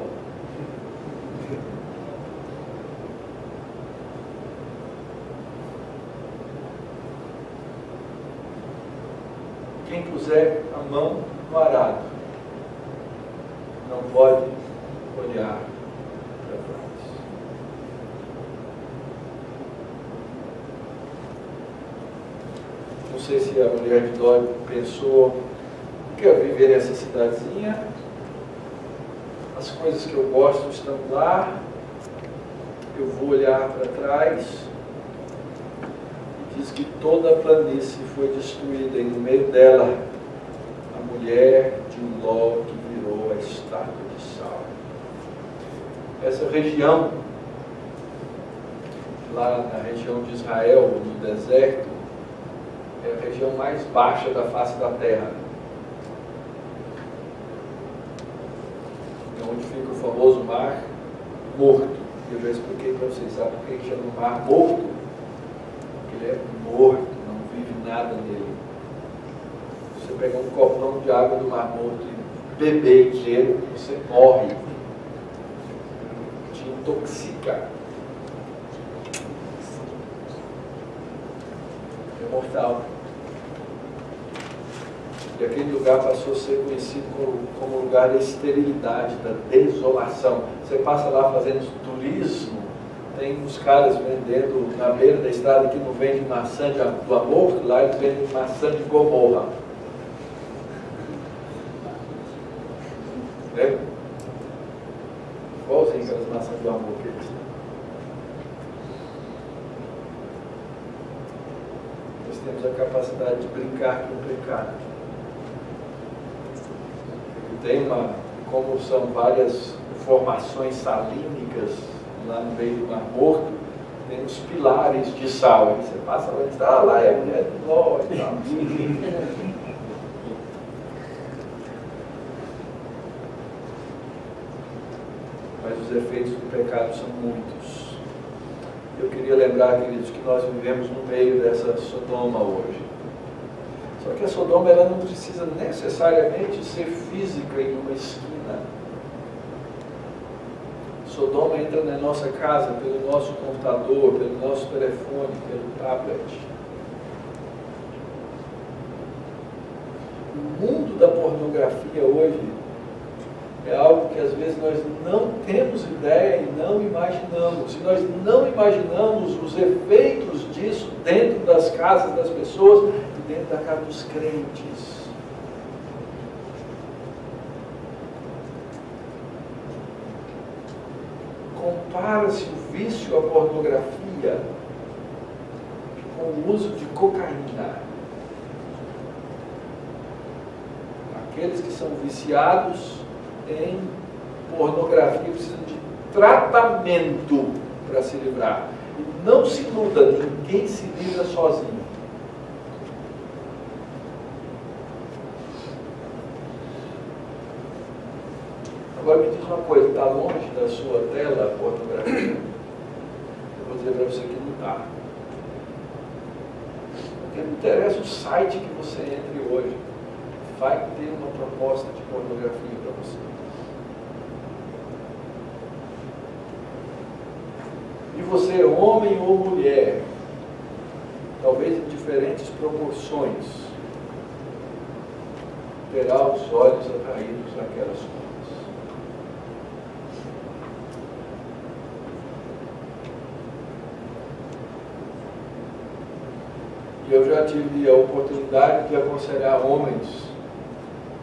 Quem puser a mão no arado não pode olhar para trás. Não sei se a mulher de Ló pensou: quero viver nessa cidadezinha, as coisas que eu gosto estão lá, eu vou olhar para trás. diz que toda a planície foi destruída e no meio dela a mulher de Ló que virou a estátua de sal. Essa região, lá na região de Israel, no deserto, é a região mais baixa da face da terra. É onde fica o famoso Mar Morto. Eu já expliquei para vocês, sabe por que chama Mar Morto? Porque ele é morto, não vive nada nele. Você pegar um copão de água do Mar Morto e beber inteiro, você morre. Te intoxica. É mortal. E aquele lugar passou a ser conhecido como lugar da esterilidade, da desolação. Você passa lá fazendo turismo, tem uns caras vendendo na beira da estrada que não vende maçã do amor, lá eles vendem maçã de Gomorra. Né? Igualzinho aquelas maçãs do amor que eles têm. Nós temos a capacidade de brincar com o pecado. Tem como são várias formações salínicas lá no meio do Mar Morto, tem os pilares de sal. Aí você passa lá e diz, lá é a mulher de Ló e tal. Mas os efeitos do pecado são muitos. Eu queria lembrar, queridos, que nós vivemos no meio dessa Sodoma hoje. Só que a Sodoma ela não precisa necessariamente ser física em uma esquina. Sodoma entra na nossa casa pelo nosso computador, pelo nosso telefone, pelo tablet. O mundo da pornografia hoje é algo que às vezes nós não temos ideia e não imaginamos. E nós não imaginamos os efeitos disso dentro das casas das pessoas e dentro da casa dos crentes. Compara-se o vício à pornografia com o uso de cocaína. Aqueles que são viciados em pornografia precisam de tratamento para se livrar. E não se iluda, ninguém se livra sozinho. Agora me diz uma coisa, está longe da sua tela a pornografia? Eu vou dizer para você que não está. Porque não interessa o site que você entre hoje, vai ter uma proposta de pornografia para você. E você, homem ou mulher, talvez em diferentes proporções, terá os olhos atraídos àquelas coisas. Eu já tive a oportunidade de aconselhar homens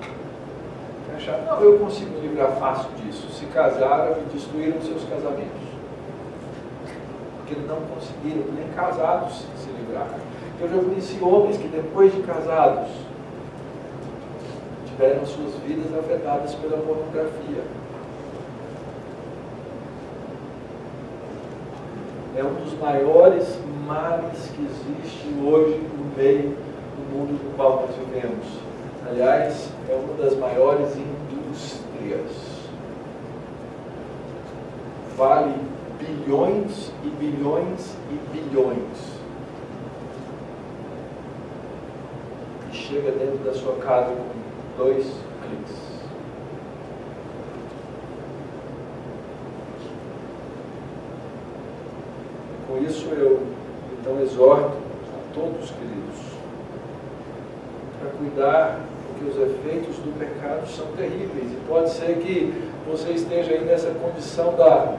que acharam, não, eu consigo me livrar fácil disso. Se casaram e destruíram seus casamentos. Porque não conseguiram, nem casados, se livrar. Eu já conheci homens que depois de casados tiveram suas vidas afetadas pela pornografia. É um dos maiores males que existe hoje no meio do mundo no qual nós vivemos. Aliás, é uma das maiores indústrias. Vale bilhões e bilhões e bilhões. E chega dentro da sua casa com 2 cliques. Com isso eu então exorto a todos, queridos, para cuidar, porque os efeitos do pecado são terríveis. E pode ser que você esteja aí nessa condição da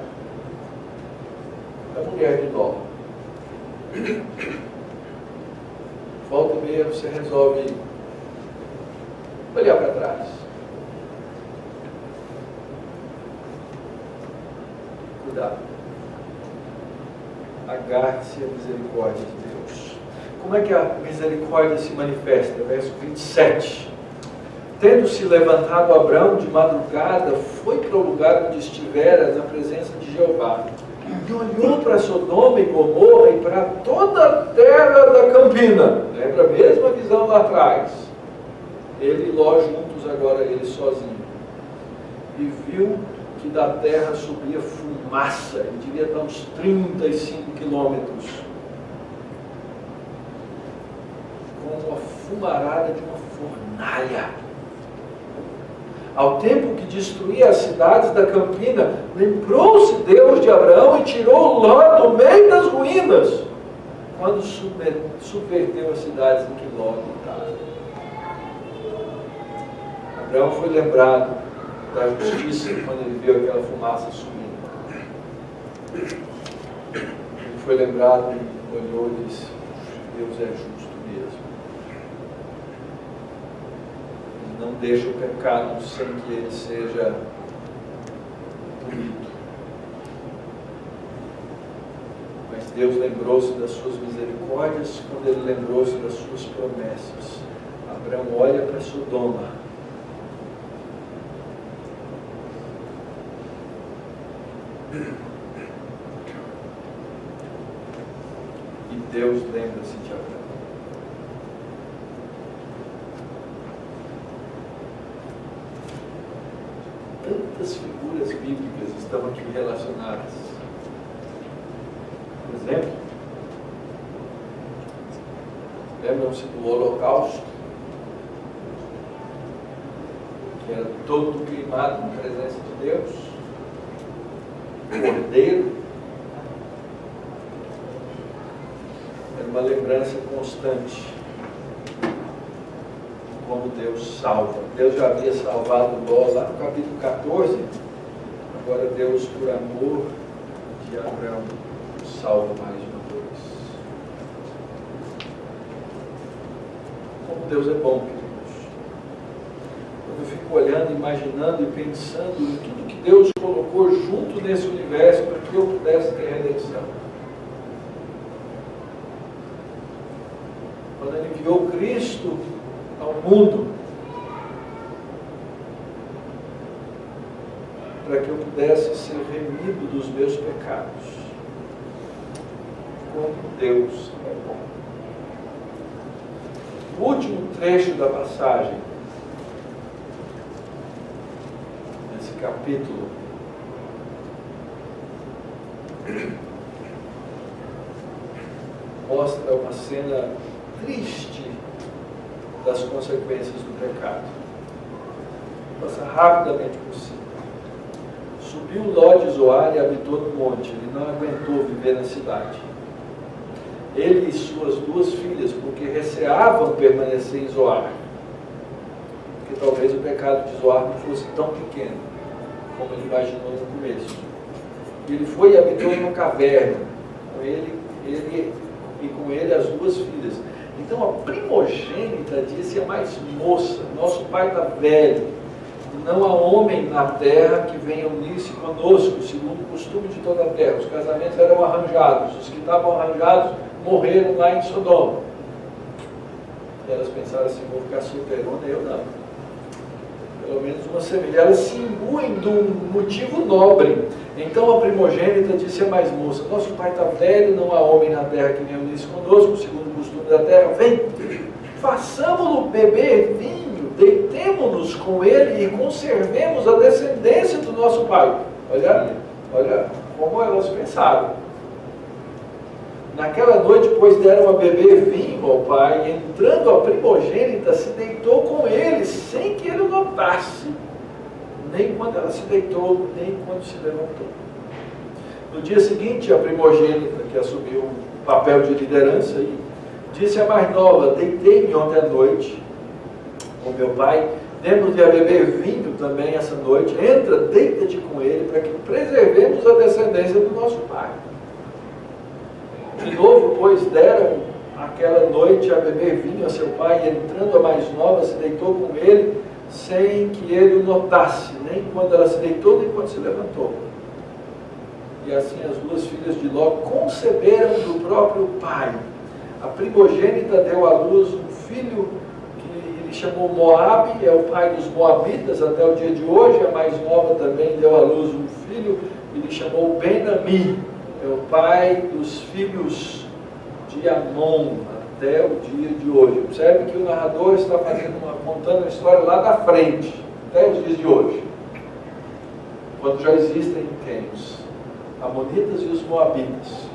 mulher de Ló. Volta e meia você resolve olhar para trás. Cuidado. Agarre-se à misericórdia de Deus. como é que a misericórdia se manifesta? Verso 27. Tendo-se levantado Abrão de madrugada, foi para o lugar onde estivera na presença de Jeová. E olhou para Sodoma e Gomorra e para toda a terra da campina. Lembra a mesma visão lá atrás. Ele e Ló juntos, agora ele sozinho. E viu que da terra subia fumaça. Ele devia estar uns 35 quilômetros. Com uma fumarada de uma fornalha. Ao tempo que destruía as cidades da campina, lembrou-se Deus de Abraão e tirou Ló do meio das ruínas, quando subverteu as cidades em que Ló habitava. Abraão foi lembrado da justiça quando ele viu aquela fumaça subindo. Ele foi lembrado e olhou e disse: Deus é justo mesmo. Não deixa o pecado sem que ele seja punido. Mas Deus lembrou-se das suas misericórdias quando ele lembrou-se das suas promessas. Abraão olha para Sodoma. E Deus lembra-se de Abraão. Tantas figuras bíblicas estão aqui relacionadas. Por exemplo, lembram-se do Holocausto, que era todo queimado na presença de Deus, o Cordeiro, era uma lembrança constante. Como Deus salva. Deus já havia salvado Ló lá no capítulo 14. Agora Deus, por amor de Abraão, salva mais uma vez. Como Deus é bom, queridos. Quando eu fico olhando, imaginando e pensando em tudo que Deus colocou junto nesse universo para que eu pudesse ter redenção. Quando Ele enviou Cristo ao mundo, para que eu pudesse ser remido dos meus pecados. Como Deus é bom. O último trecho da passagem, nesse capítulo, mostra uma cena triste das consequências do pecado. Passa rapidamente por cima. Subiu Ló de Zoar e habitou no monte. Ele não aguentou viver na cidade. Ele e suas duas filhas, porque receavam permanecer em Zoar. Porque talvez o pecado de Zoar não fosse tão pequeno como ele imaginou no começo. E ele foi e habitou em uma caverna, com ele e com ele as duas filhas. Então a primogênita disse a mais moça: nosso pai está velho, não há homem na terra que venha unir-se conosco, segundo o costume de toda a terra. Os casamentos eram arranjados, os que estavam arranjados morreram lá em Sodoma. E elas pensaram assim: vou ficar solteirona, eu não. Pelo menos uma semelhança. Elas se imbuem de um motivo nobre. Então a primogênita disse a mais moça: nosso pai está velho, não há homem na terra que venha unir-se conosco, segundo o costume da terra. Vem, façamos-lo beber vinho, deitemo-nos com ele e conservemos a descendência do nosso pai. Olha como elas pensaram. Naquela noite, pois, deram a beber vinho ao pai, e entrando a primogênita, se deitou com ele, sem que ele o notasse, nem quando ela se deitou, nem quando se levantou. No dia seguinte, a primogênita, que assumiu o papel de liderança, disse à mais nova: deitei-me ontem à noite com meu pai, demos-lhe a beber vinho também essa noite, entra, deita-te com ele, para que preservemos a descendência do nosso pai. De novo, pois, deram aquela noite a beber vinho a seu pai, e entrando a mais nova, se deitou com ele, sem que ele o notasse, nem quando ela se deitou, nem quando se levantou. E assim as duas filhas de Ló conceberam do próprio pai. A primogênita deu à luz um filho que ele chamou Moabe, é o pai dos Moabitas até o dia de hoje. A mais nova também deu à luz um filho, ele chamou Ben-Ami, é o pai dos filhos de Amon até o dia de hoje. Observe que o narrador está contando a história lá da frente, até os dias de hoje, quando já existem quem? Os Amonitas e os Moabitas.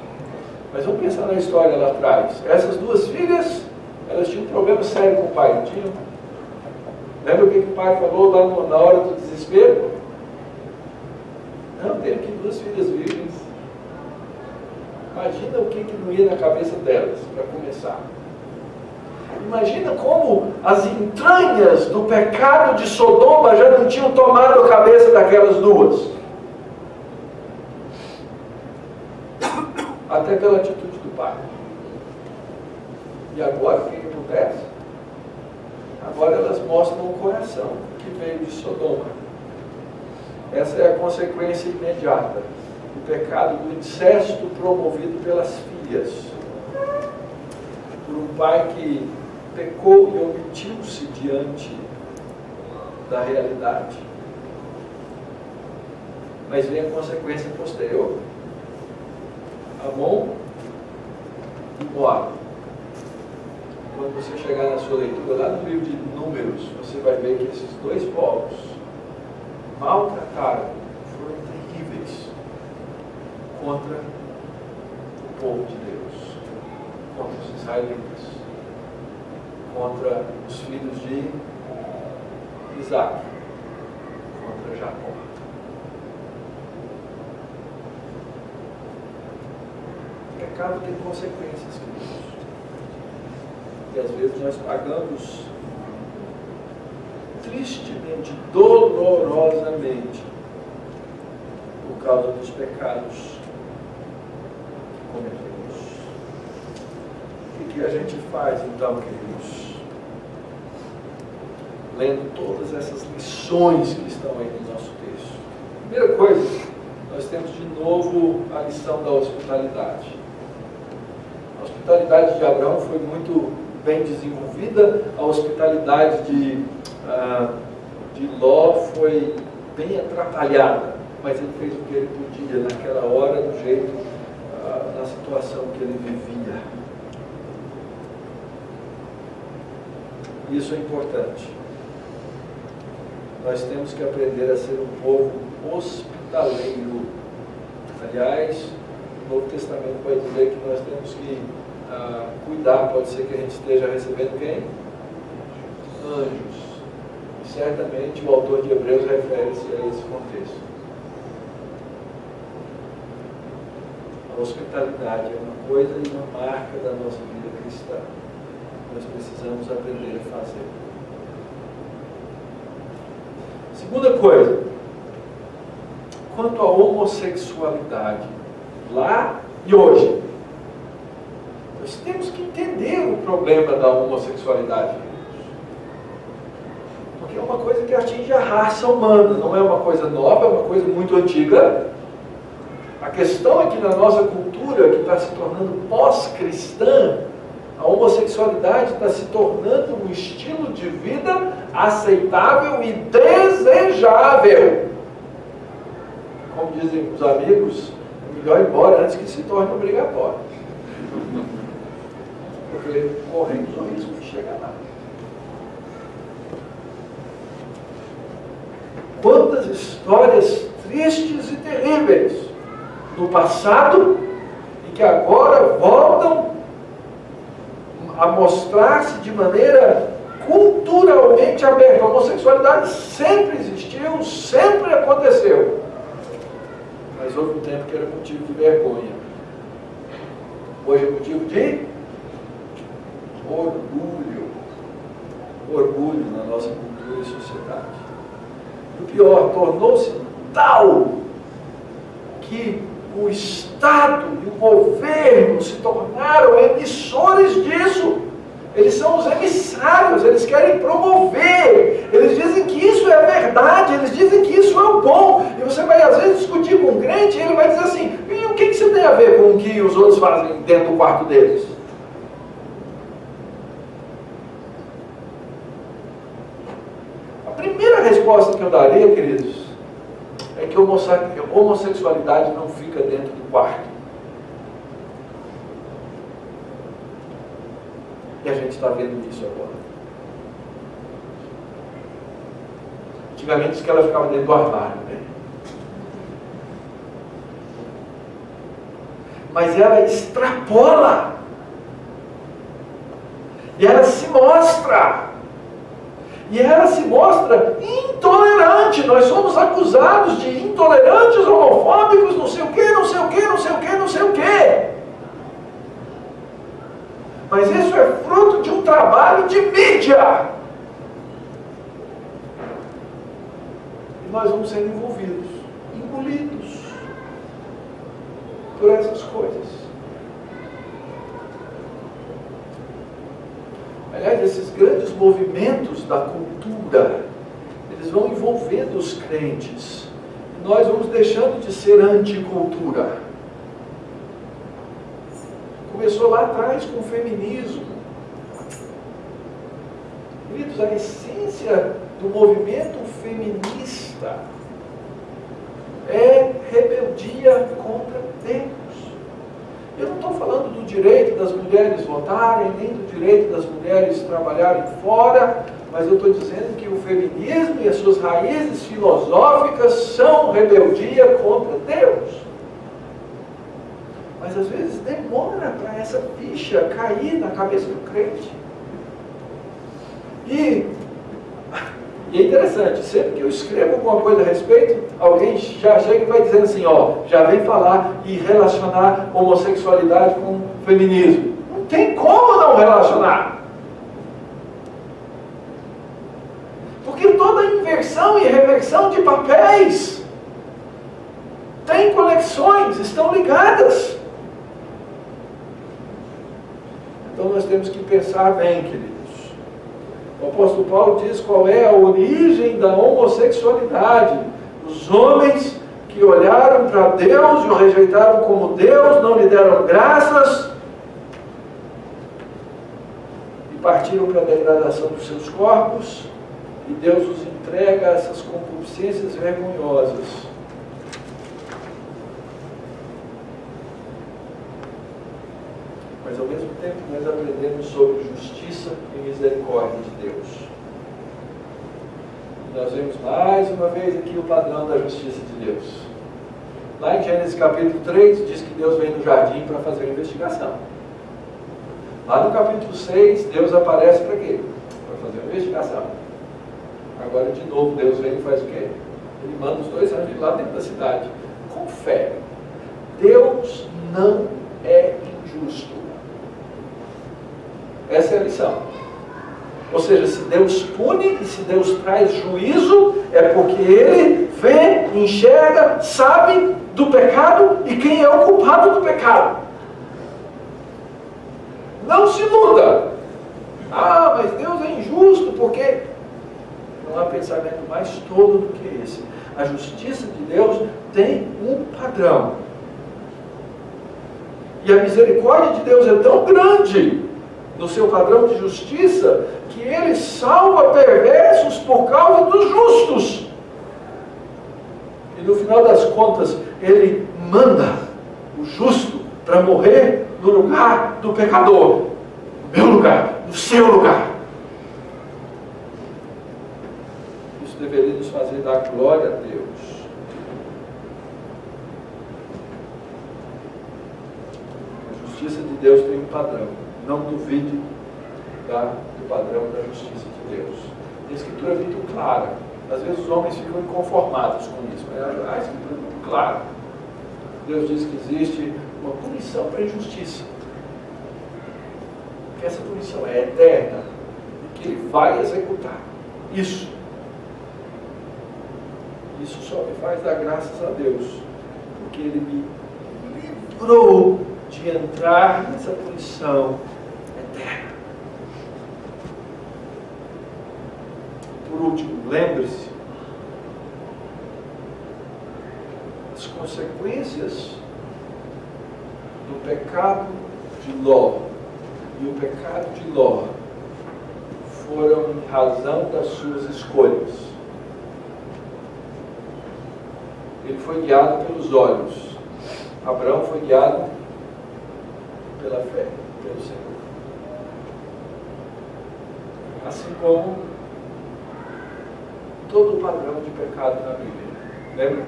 Mas vamos pensar na história lá atrás. Essas duas filhas, elas tinham um problema sério com o pai, não tinham? Lembra o que o pai falou lá na hora do desespero? Não, tem aqui duas filhas virgens. Imagina o que não ia na cabeça delas, para começar. Imagina como as entranhas do pecado de Sodoma já não tinham tomado a cabeça daquelas duas. Até pela atitude do pai. E agora o que acontece? Agora elas mostram o coração que veio de Sodoma. Essa é a consequência imediata do pecado do incesto promovido pelas filhas. Por um pai que pecou e omitiu-se diante da realidade. Mas vem a consequência posterior. Amon e Moab. Quando você chegar na sua leitura, lá no livro de Números, você vai ver que esses dois povos maltrataram, foram terríveis contra o povo de Deus, contra os israelitas, contra os filhos de Isaac, contra Jacó. O pecado tem consequências, queridos. E às vezes nós pagamos tristemente, dolorosamente, por causa dos pecados que cometemos. O que a gente faz então, queridos? Lendo todas essas lições que estão aí no nosso texto. Primeira coisa, nós temos de novo a lição da hospitalidade. A hospitalidade de Abraão foi muito bem desenvolvida, a hospitalidade de Ló foi bem atrapalhada, mas ele fez o que ele podia naquela hora, do jeito, na situação que ele vivia. Isso é importante. Nós temos que aprender a ser um povo hospitaleiro. Aliás, o Novo Testamento vai dizer que nós temos que cuidar, pode ser que a gente esteja recebendo quem? Anjos. E certamente o autor de Hebreus refere-se a esse contexto. A hospitalidade é uma coisa e uma marca da nossa vida cristã. Nós precisamos aprender a fazer. Segunda coisa, quanto à homossexualidade, lá e hoje, nós temos que entender o problema da homossexualidade, porque é uma coisa que atinge a raça humana, não é uma coisa nova, é uma coisa muito antiga. A questão é que na nossa cultura, que está se tornando pós-cristã, a homossexualidade está se tornando um estilo de vida aceitável e desejável. Como dizem os amigos, é melhor ir embora antes que se torne obrigatório. Porque correndo o risco de chegar lá. Quantas histórias tristes e terríveis do passado e que agora voltam a mostrar-se de maneira culturalmente aberta. A homossexualidade sempre existiu, sempre aconteceu. Mas houve um tempo que era motivo de vergonha. Hoje é motivo de orgulho. Orgulho na nossa cultura e sociedade. O pior, tornou-se tal que o Estado e o governo se tornaram emissores disso. Eles são os emissários, eles querem promover, eles dizem que isso é verdade, eles dizem que isso é o bom. E você vai às vezes discutir com um crente e ele vai dizer assim: e o que você tem a ver com o que os outros fazem dentro do quarto deles? primeira resposta que eu daria, queridos, é que a homossexualidade não fica dentro do quarto. E a gente está vendo isso agora. Antigamente disse que ela ficava dentro do armário, né? Mas ela extrapola. E ela se mostra. E ela se mostra intolerante. Nós somos acusados de intolerantes, homofóbicos, não sei o quê, não sei o quê, não sei o quê, não sei o quê. Mas isso é fruto de um trabalho de mídia. E nós vamos sendo envolvidos, engolidos por essas coisas. Aliás, esses grandes movimentos da cultura, eles vão envolvendo os crentes. E nós vamos deixando de ser anticultura. Começou lá atrás com o feminismo. Queridos, a essência do movimento feminista é rebeldia contra Deus. Eu não estou falando do direito das mulheres votarem, nem do direito das mulheres trabalharem fora, mas eu estou dizendo que o feminismo e as suas raízes filosóficas são rebeldia contra Deus. Mas às vezes demora para essa ficha cair na cabeça do crente. E é interessante, sempre que eu escrevo alguma coisa a respeito, alguém já chega e vai dizendo assim, já vem falar e relacionar homossexualidade com feminismo. Não tem como não relacionar. Porque toda inversão e reversão de papéis tem conexões, estão ligadas. Então nós temos que pensar bem, queridos. O apóstolo Paulo diz qual é a origem da homossexualidade. Os homens que olharam para Deus e o rejeitaram como Deus, não lhe deram graças e partiram para a degradação dos seus corpos, e Deus os entrega a essas concupiscências vergonhosas. Mas ao mesmo tempo nós aprendemos sobre justiça e misericórdia de Deus. E nós vemos mais uma vez aqui o padrão da justiça de Deus. Lá em Gênesis capítulo 3 diz que Deus vem no jardim para fazer a investigação. Lá no capítulo 6 Deus aparece para quê? Para fazer a investigação. Agora de novo Deus vem e faz o quê? Ele manda os 2 anjos lá dentro da cidade. Confere. Deus não é injusto. Essa é a lição. Ou seja, se Deus pune e se Deus traz juízo, é porque Ele vê, enxerga, sabe do pecado e quem é o culpado do pecado. Não se muda. Mas Deus é injusto porque não há pensamento mais tolo do que esse. A justiça de Deus tem um padrão. E a misericórdia de Deus é tão grande no seu padrão de justiça, que Ele salva perversos por causa dos justos. E no final das contas, Ele manda o justo para morrer no lugar do pecador. No meu lugar, no seu lugar. Isso deveria nos fazer dar glória a Deus. A justiça de Deus tem um padrão. Não duvide do padrão da justiça de Deus. A Escritura é muito clara. Às vezes os homens ficam inconformados com isso, mas a Escritura é muito clara. Deus diz que existe uma punição para a injustiça. Que essa punição é eterna e que Ele vai executar. Isso só me faz dar graças a Deus, porque Ele me livrou de entrar nessa punição eterna. Por último, lembre-se, as consequências do pecado de Ló. E o pecado de Ló foram em razão das suas escolhas. Ele foi guiado pelos olhos. Abraão foi guiado pela fé, pelo Senhor. Assim como todo o padrão de pecado na Bíblia. Lembra?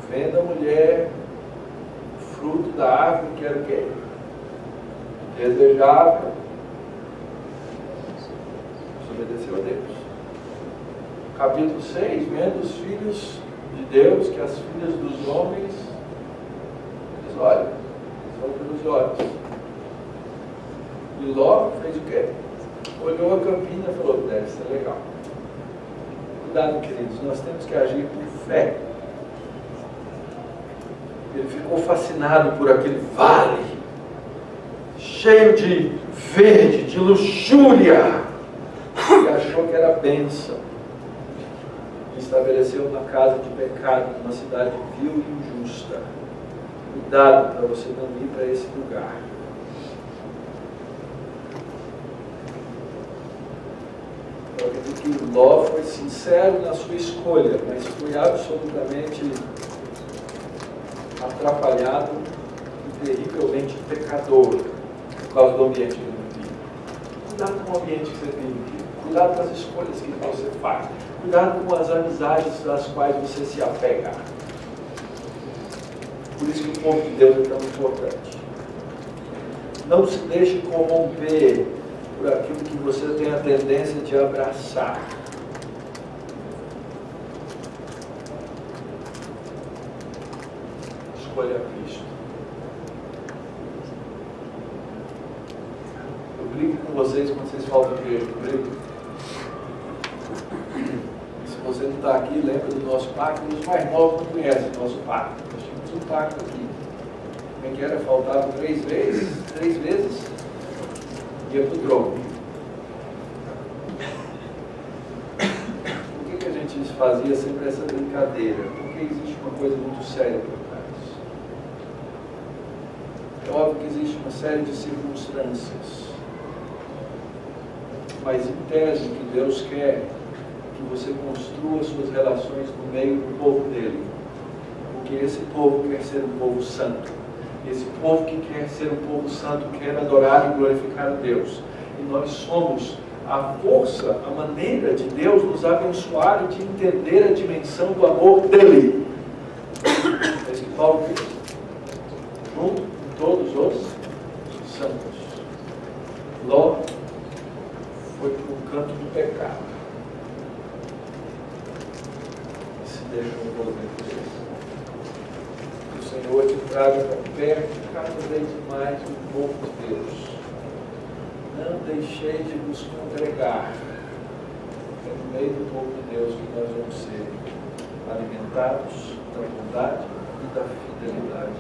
Vendo a mulher, fruto da árvore que era o quê? Desejável. Desobedeceu a Deus. Capítulo 6, vendo os filhos de Deus, que as filhas dos homens, eles olham pelos olhos. E Ló fez o quê? Olhou a campina e falou, deve ser legal. Cuidado, queridos, nós temos que agir por fé. Ele ficou fascinado por aquele vale, cheio de verde, de luxúria, e achou que era bênção. E estabeleceu uma casa de pecado, numa cidade vil e injusta. Cuidado para você não ir para esse lugar. Eu acredito que Ló foi sincero na sua escolha, mas foi absolutamente atrapalhado e terrivelmente pecador por causa do ambiente que ele vivia. Cuidado com o ambiente que você vive. Cuidado com as escolhas que você faz. Cuidado com as amizades às quais você se apega. Por isso que o povo de Deus é tão importante. Não se deixe corromper por aquilo que você tem a tendência de abraçar. Escolha Cristo. Eu brinco com vocês quando vocês falam de igreja. Eu brinco. Se você não está aqui, lembra do nosso pacto. Os mais novos não conhecem o nosso pacto. Nós tínhamos um pacto aqui. Como é que era? Faltava 3 vezes. 3 vezes ia para o trono. Por que a gente fazia sempre essa brincadeira? Porque existe uma coisa muito séria por trás. É óbvio que existe uma série de circunstâncias, mas em tese o que Deus quer que você construa suas relações no meio do povo dele, porque esse povo quer ser um povo santo. Esse povo que quer ser um povo santo quer adorar e glorificar a Deus. E nós somos a força, a maneira de Deus nos abençoar e de entender a dimensão do amor dele. É isso que Paulo diz. Junto com todos os santos. Ló foi para um canto do pecado. E se deixou envolver por ele. Que o Senhor te traga para perto cada vez mais do povo de Deus. Não deixei de nos congregar. É no meio do povo de Deus que nós vamos ser alimentados da bondade e da fidelidade